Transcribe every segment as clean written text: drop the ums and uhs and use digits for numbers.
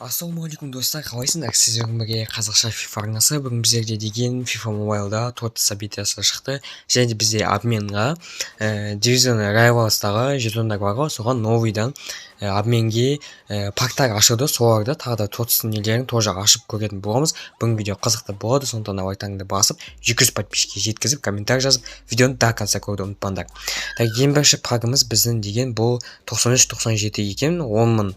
Ассалаумағалейкум достар, қалайсыңдар? Сіздермен бірге қазақша FIFA арнасы. Бүгін біздерде деген FIFA Mobile'да тот событиясы шықты. Және де бізде обменға Division Rivals'тағы жетондар бар ғой, соған новыйдан обменге пактар ашылды. Соларды тағы да тотстың нелерін тоже ашып көретін боламыз. Бүгін видео қызықты болады, сондықтан лайктарыңды басып, 200 подписчикке жеткізіп, комментарий жазып, видеоны до конца көруді ұмытпаңдар. Ең бірінші пагымыз біздің деген бұл 93-97 екен, 10.000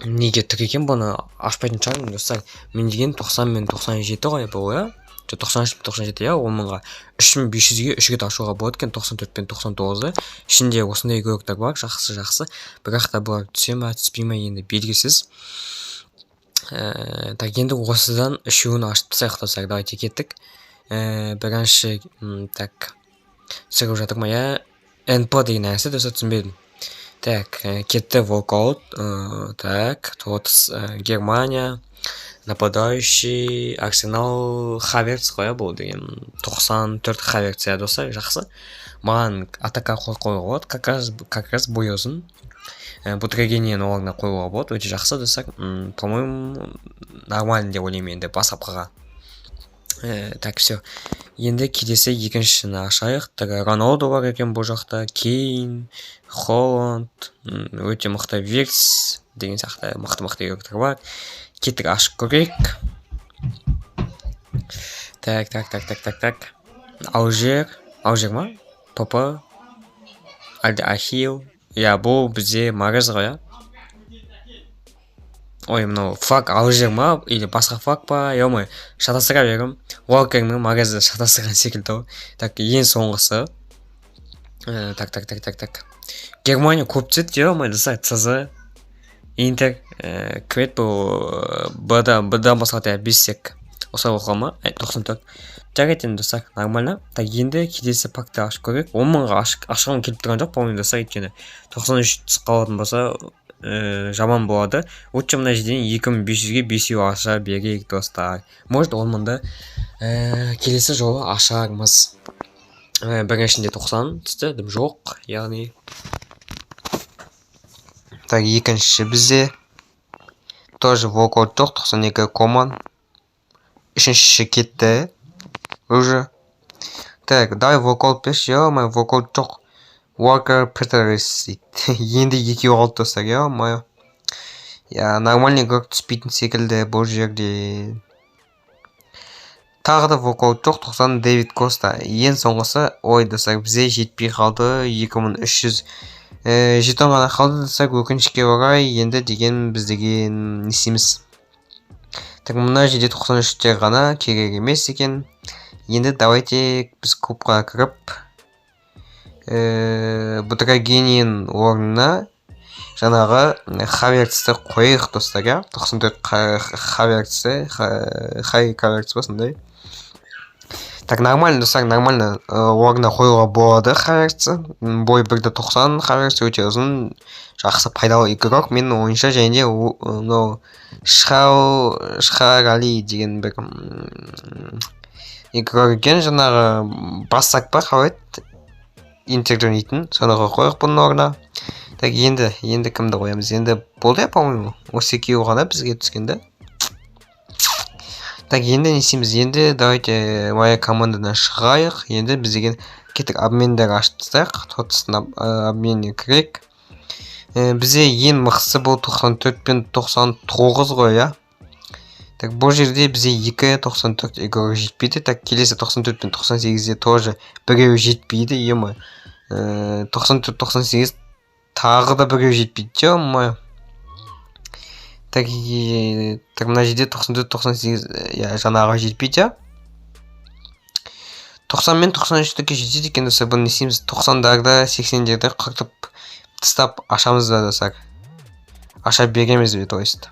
неге тұр екен, бұны ашпайтын шығармын достар. Мен деген 90 мен 97 ғой бұл, иә? 93-97, иә, 10.000-ға 3500-ге 3 рет ашуға болады екен, 94 пен 99-ды. Ішінде осындай көктер бар, жақсы. Бірақ та бұлар түсе ме, түспей ме енді белгісіз. Енді осыдан үшеуін ашып тастайық достар, давайте кеттік. Бірінші, сырып жатыр ма, иә? НП деген нәрсе достар, түсінбедім. Кетті Волкаут, Тотс, Германия, нападающий, Арсенал, Хаверц қоя бұл деген 94 Хаверц, иә достар, жақсы. Маған атака қойуға болады, как раз бойозын. Бутрегенен оларына қойуға болады, өте жақсы достар. По-моему, нормально деп ойлаймын енді бас апқаға. Все. Енді келесі екіншісін ашайық. Роналдо бар екен бұл жақта, Кейн, Холланд, өте мықты Вирс деген сияқты мықты көктер бар. Кеттік ашып көрейік. Алжир ма? Папа, Ахил. Я, бұл бізде Марез ғой, ой, мынау флаг Алжир ма? Или басқа флаг па? Емай, шатастыра берем. Уолкер мен Марезді шатастырған секілді. Ең соңғысы. Германия көп түседі, емай, ЦЗ, Интер, Крет бұл бұдан басқа бессек. Осылай оқыма, 94. Жарайтын достар, нормально. Енді келесі пакты ашып көрейік. 10.000-ға ашқан келіп тұрған жоқ, по-моему достар, еткені 93 түсіп қалатын болса жаман болады. Өтші мына жерден 2500-ге 5 аша берейік достар. Может 10.000-ды келесі жолы ашармыз. Біріншінде 90 түсті, дым жоқ, яғни. Екінші бізде тоже Волкаут жоқ, 92 Коман. Үшінші кетті уже. Дай Волкаут беш, емай, Волкаут жоқ. Уокер Петерс енді екеу қалды достар, емай. Нормальный көк түспейтін секілді бұл жерде. Тағы да Волкаут жоқ, 90 Дэвид Коста. Ең соңғысы, ой достар, бізе жетпей қалды, 2300 жетон ғана қалды достар, өкінішке орай. Енді деген біздеген несеміз. Мына жерде 93-тер ғана керек емес екен. Енді давайте біз клубқа кіріп Бутрагенен орнына жаңағы Хаверцті қойық достар, 94 Хаверцті, Хаверц басындай. Нормально достар, нормально орнына қойуға болады Хаверцті. Бой 1.90, Хаверц өте ұзын, жақсы пайдалы игрок. Мен ойынша және Шхарали деген бір игрок екен, жаңағы бассак па қалайды Интерден ейтін, соныға қойық бұның орнына. Енді кімді қоямыз? Енді болды, по-моему, осы екеуі ғана бізге түскенді. Енді несеміз? Енді давайте моя командадан шығайық. Енді біздеген кеттік обмендер аштық, тотыстың обменіне кірек. Бізе ең мықтысы бұл 94 пен 99 ғой, я? Бұл жерде бізе 2.94 игрок жетпейді. Келесі 94 пен 98-де тоже біреу жетпейді, емай. 94-98 тағы да біреу жетпейді, емай. Мына жерде 94-98 жаңаға жетпейді, 90 мен 93-ке жетеді екен достар. Бұны несеміз? 90-дарды, 80-дерді қыртып тыстап ашамыз да достар. Аша береміз бе, то есть.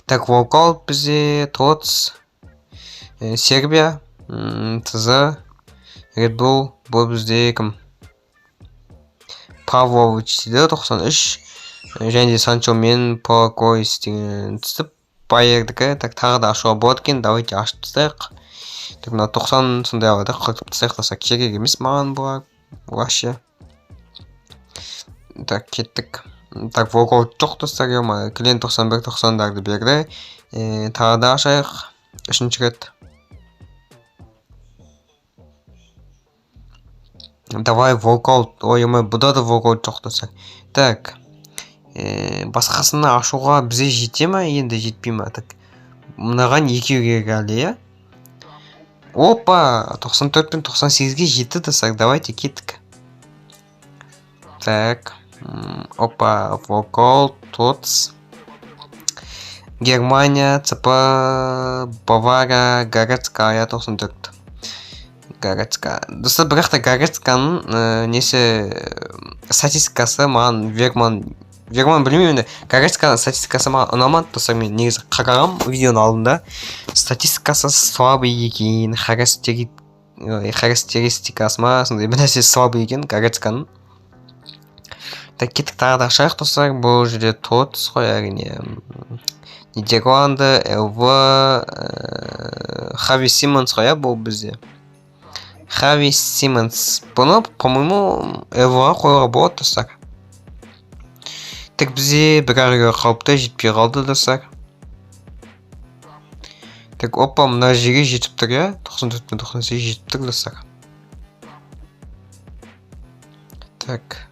Волкаут бізде, Тотс, Сербия, ТЗ, Редбул, бұл бізде кім? Павлович дейді, 93. Және де Санчо мен Пакойс деген түстіп, Байердікі, тағы да ашуға болады екен, давайте ашып тұстайық. 90 сондай алады, қыртып тұстайық достар, керек емес маған бұға, вообще. Кеттік. Так, волкаут жоқ достар, клиент 91-90-дарды берді. Тағы да ашайық. Үшінші рет. Давай волкаут. Ойымай, бұда да волкаут жоқ достар. Так. Басқасыны ашуға бізе жете ма? Енді жетпей ма? Так. Мұнаған екеуге әлі, Опа! 94 пен 98-ге жетті достар. Давайте кеттік. Так. Опа, волкаут, ТОЦ. Германия, ЦП, Бавария, Городская, 94. Городская. Достар, бірақ та Городсканың несі статистикасы маған Вегман білмеймін. Городсканың статистикасы маған ұнамады. Достар, мен негізі қарағам видеоның алдында. Статистикасы слабый екен, характеристикасы ма, сондай бір нәрсе слабый екен Городсканың. Так, кеттік тағы да ашайық достар. Бұл жерде ТОЦ қой, әрине. Нидерланды, ЛВ, Хави Симмонс қой, бұл бізде. Хави Симмонс. Бұны, по-моему, ЛВ-ға қойға болады достар. Так, бізде бір арыға қалыпты жетпей қалды достар. Так, опа, мұна жерге жетіп тұр, 94 пен 98 жетіп тұр достар. Так.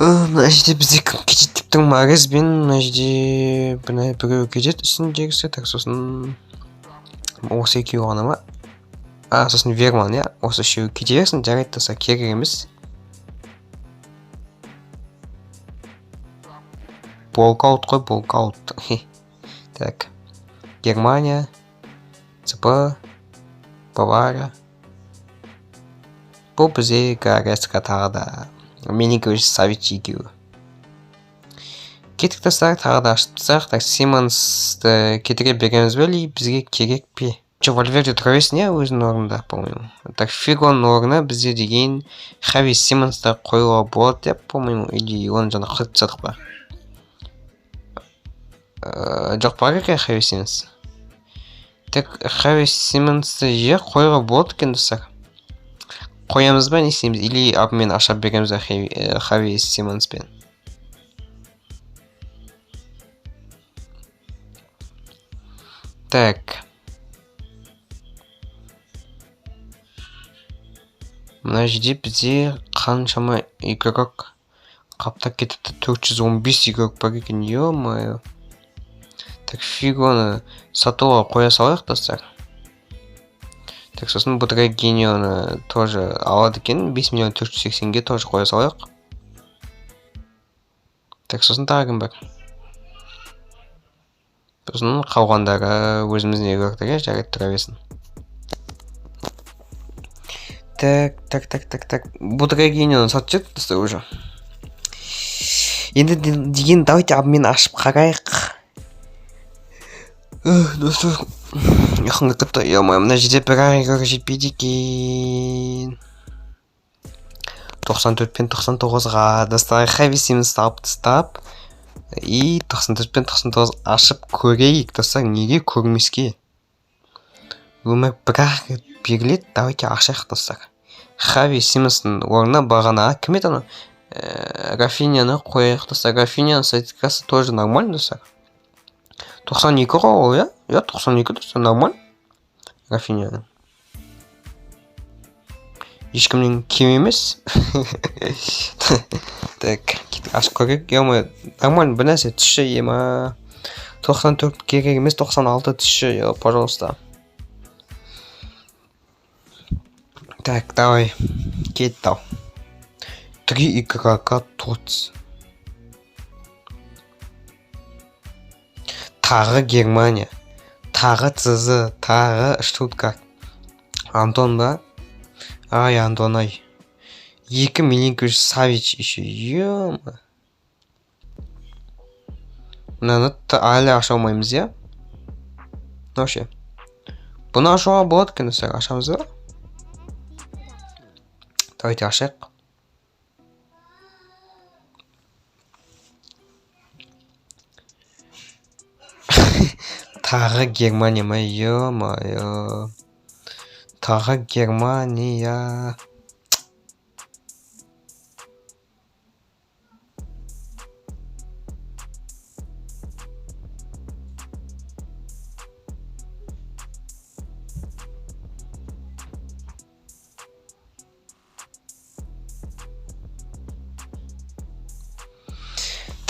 Мына жерде бізде кім кетеді деп тұр, Марез бен мына жерде біреу кетеді үстіндегісі. Так, сосын осы екеуі ғана ма? Сосын Вегман, осы үшеуі кете берсін, жарайды достар, керек емес. Волкаут қой, волкаут. Так. Германия, ЦП, Бавария. Бұл бізде Городская тағы да. Менікович Савич екеуі. Кеттік достар, тағы да ашып тұрсақ. Так, Симмонсты кетіре береміз бе, бізге керек пе? Вальверде тұра берсін, өзінің орнында, по-моему. Так, Фигоның орны бізде деген Хави Симмонсты қойуға болады деп, по-моему, или оны жаңа қырып тастадық па? Жоқ бар екен Хави Симмонс. Так, Хави Симмонсты қойуға болады екен достар. Қоямыз ба, не істейміз? Или абымен ашап береміз Хави Симмонспен. Так. Мына жерде бізде қаншама игрок қаптап кетіпті. 415 игрок бар екен, ё-моё. Так, Фигоны сатуға қоя салайық достар. Так, сосын Будрагиньоны тоже алады екен, 5 миллион 480-ге тоже қоя салайық. Так, сосын тағы кім бар? Сосын қалғандары өзіміздің игроктарға жарайды тұра берсін. Так. Будрагиньоны сатып жеттік достар уже. Енді деген давайте абымен ашып қарайық. Достар, яқынға кітті, мына жерде бір арыға жетпейді екен. 94 пен 99-ға достар, Хави Симмонсты алып тастап, и 94 пен 99 ашып көрейік достар, неге көрмеске? Өмір бір беріледі, давайте ашайық достар. Хави Симмонстың орнына бағана кім еді ана? Рафинияны қояйық достар. Рафинияның статистикасы тоже нормально достар. 92 ғой, 92 достар, нормально. Рафинияның. Ешкімнен кем емес. Так, ашып көрейік. Нормально бір нәрсе түсші, 94 керек емес, 96 түсші, пожалуйста. Так, давай. Кетті. 3 игрока ТОЦ. Тағы Германия. Тағы ЦЗ. Тағы Штутгарт. Антон ба? Ай, Антон ай. 2 Милинкович Савич еще. Ё-ма. Мынаны әлі аша алмаймыз, Вообще. Бұны ашуға болады екен, ашамыз ба? Давайте ашайық. Тағы Германия ма, ё-моё. Тағы Германия.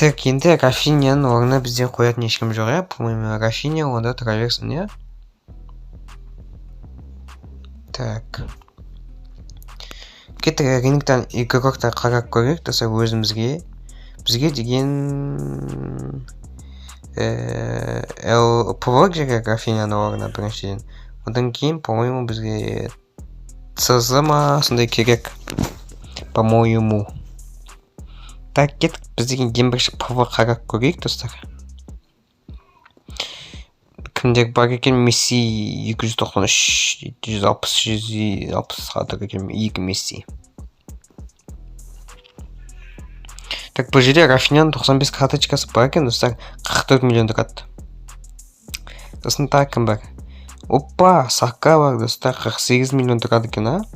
Так, енді Рафинияның орнына бізде қоятын ешкім жоқ, иә? По-моему, Рафиния онда тұра берсін, иә? Так. Кеттік рингтан игрокты қарап көрейік, доса өзімізге. Бізге деген пвок керек Рафинияның орнына біріншіден. Одан кейін, по-моему, бізге ЦЗ ма сондай керек. По-моему. Так, кеттік біздеген ең бірінші пвок қарап көрейік, достар. Кімдер бар екен? Месси 293, 760, 160 тұр екен, 2 Месси. Так, бұл жерде Рафинияның 95 карточкасы бар екен, достар, 44 миллион тұрады. Сосын тағы кім бар? Опа, Сака бар, достар, 48 миллион тұрады екен, а?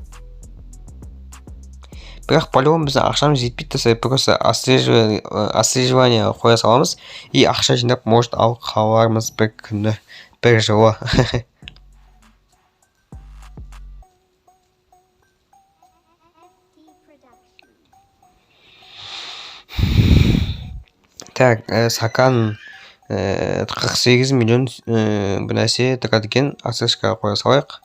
Бірақ по-любому біздің ақшамыз жетпейді, достар, просто отслеживание қоя саламыз и ақша жинап, может, алып қалармыз бір күні, бір жылы. Так, Сакан 48 миллион бір нәрсе тұрады екен, асышқа қоя салайық.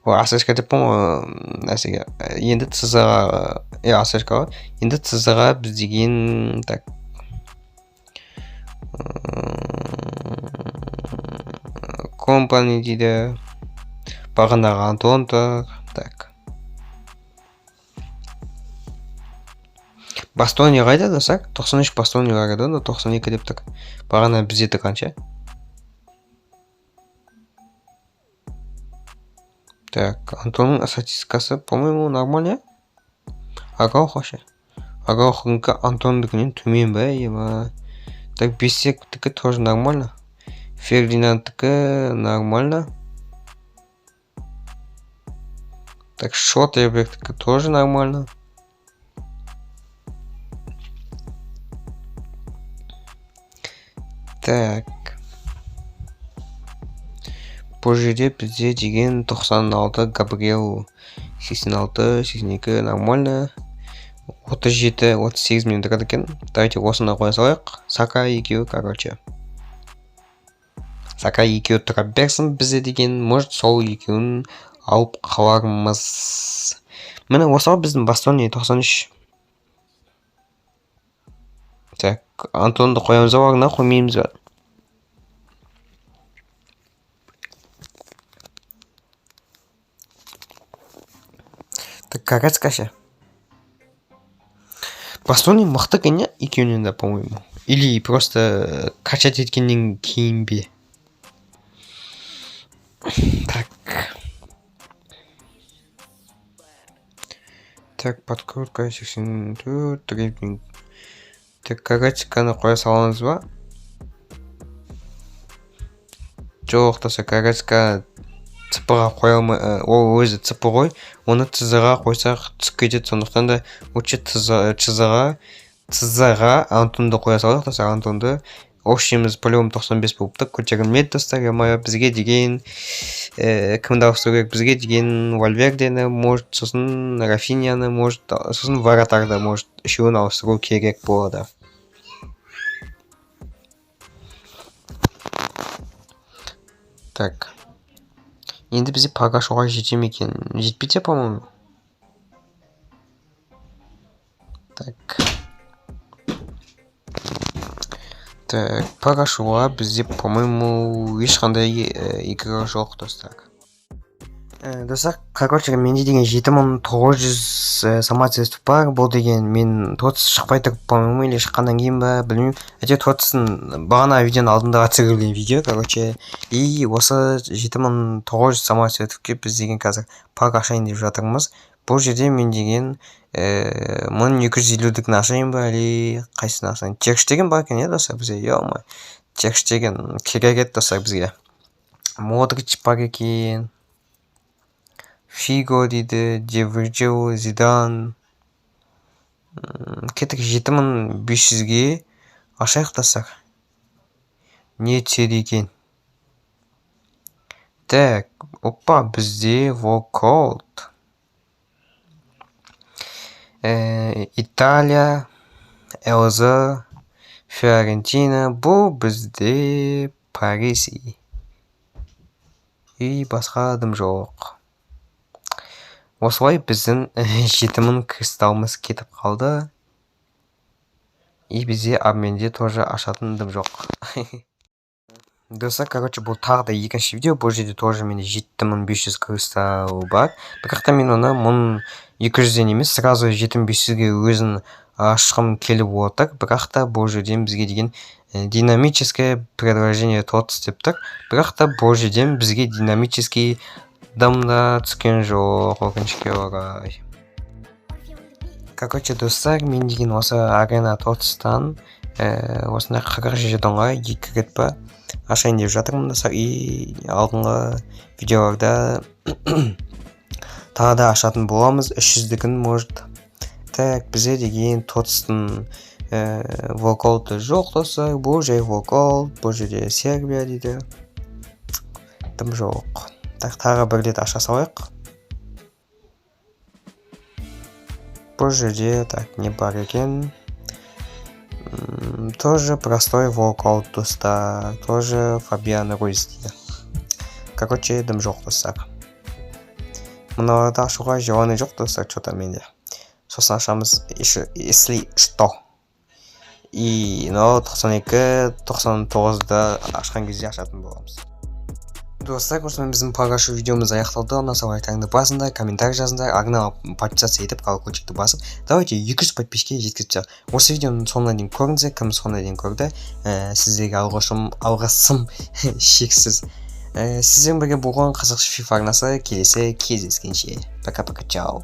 Асышқа деп нәрсеге, енді ЦЗ-ға, асышқа, енді ЦЗ-ға біз деген, так, компани дейді, бағандағы Антон тұр, так. Бастони қайда дасақ? 93 Бастони бар еді, 92 деп тұр. Бағана бізде тұрғанша. Так, Антонның статистикасы, по-моему, нормально. Аргаухашы. Аргаухынка Антондыкінен төмен ба, ема. Так, Бесектікі тоже нормально. Фердинандтікі нормально. Так, Шотербектікі тоже нормально. Так. Бұл жерде бізде деген 96 Габриэл, 86, 82 нормально. 37, 38 миллион тұрады екен. Давайте осыны қоя салайық. Сака екеуі, короче. Сака екеуі тұра берсін бізде деген, может, сол екеуін алып қалармыз. Міне осыға біздің Бастони 93. Так, Антонды қоямыз орнына, қоймейміз ба? Так, Карацкашы. Бастони мықты екен, екеуінен де, по-моему. Или просто качать еткеннен кейін бе. Так. Так, подкрутка 82, дрибнинг. Так, Карацканы қоя саламыз ба? Жоқ, доса Карацка цыпыға қоя алмай, ол өзі цыпы ғой, оны ЦЗ-ға қойсақ түсіп кетеді, сондықтан да өтше ЦЗ-ға Антонды қоя салайық, доса Антонды общеміз по-любому 95 болыпты, көтерілмеді, достар, бізге деген кімді ауыстыру керек, бізге деген Вальвердені, может, сосын Рафинияны, может, сосын Варатарды, может, үшеуін ауыстыру керек болады. Так. Енді бізде Пагашуға жетем екен. Жетпейді, по-моему. Так. Так, Пагашуға бізде, по-моему, ешқандай игра жоқ, достар. Достар, короче, менде деген 7900 самоцветов бар. Бұл деген мен тотыс шықпай тұрып, по-моему, или шыққаннан кейін ба, білмеймін. Әте тотысын бағана видеоның алдында түсірілген видео, короче. И осы 7900 самоцветовке біз деген қазір пак ашайын деп жатырмыз. Бұл жерде мен деген 1250-дік ашайын ба, или қайсыны ашайын. Текш деген бар екен, достар, бізге, ё-ма. Текш деген керек еді, достар, бізге. Модрич бар екен. Фиго дейді, Девирджио, Зидан. Кеттік 7500-ге ашайық, достар. Не түседі екен? Так, опа, бізде Волколт. Италия, ЛЗ, Фиорентина, бұл бізде Париси. И басқа адым жоқ. Осылай біздің 7000 кристалымыз кетіп қалды. И бізде обменде тоже ашатын дым жоқ. Достар, короче, бұл тағы да екінші видео. Бұл жерде тоже менде 7500 кристалл бар. Бірақ мен оны 1200-ден емес, сразу 7500-ге өзін ашқым келіп отыр. Бірақ та бұл жерден бізге деген динамическое предложение тотс деп тұр. Бірақ та бұл жерден бізге динамический дамда түскен жоқ, өкінішке орай. Короче, достар, мен деген осы арена тотстан осындай 40 жетонға 2 рет па ашайын деп жатырмын достар. И алдыңғы видеоларда тағы да ашатын боламыз, 300-дігін может. Так, бізде деген тотстың вокалды жоқ достар. Бұл жай вокал, бұл жерде Сербия дейді. Дым жоқ. Так, тағы бір рет аша салайық. Бұл жерде так не бар екен. Тоже простой вокал достар. Тоже Фабиан Руиз дейді. Короче, дым жоқ достар. Мыналарды ашуға желание жоқ достар, что-то менде. Сосын ашамыз, если что. И 92-99-да ашқан кезде ашатын боламыз. Достар, осымен біздің погашу видеомыз аяқталды. Ұнаса лайктарыңды басыңдар, комментарий жазыңдар, арнама подписаться етіп, колокольчикті басып. Давайте 200 подписчикке жеткізсек. Осы видеоның соңына дейін көріңіздер, кім соңына дейін көрді. Сіздерге алғысым шексіз. Сіздермен бірге болған қазақша FIFA арнасы келесі кездескенше. Пока-пока, чао.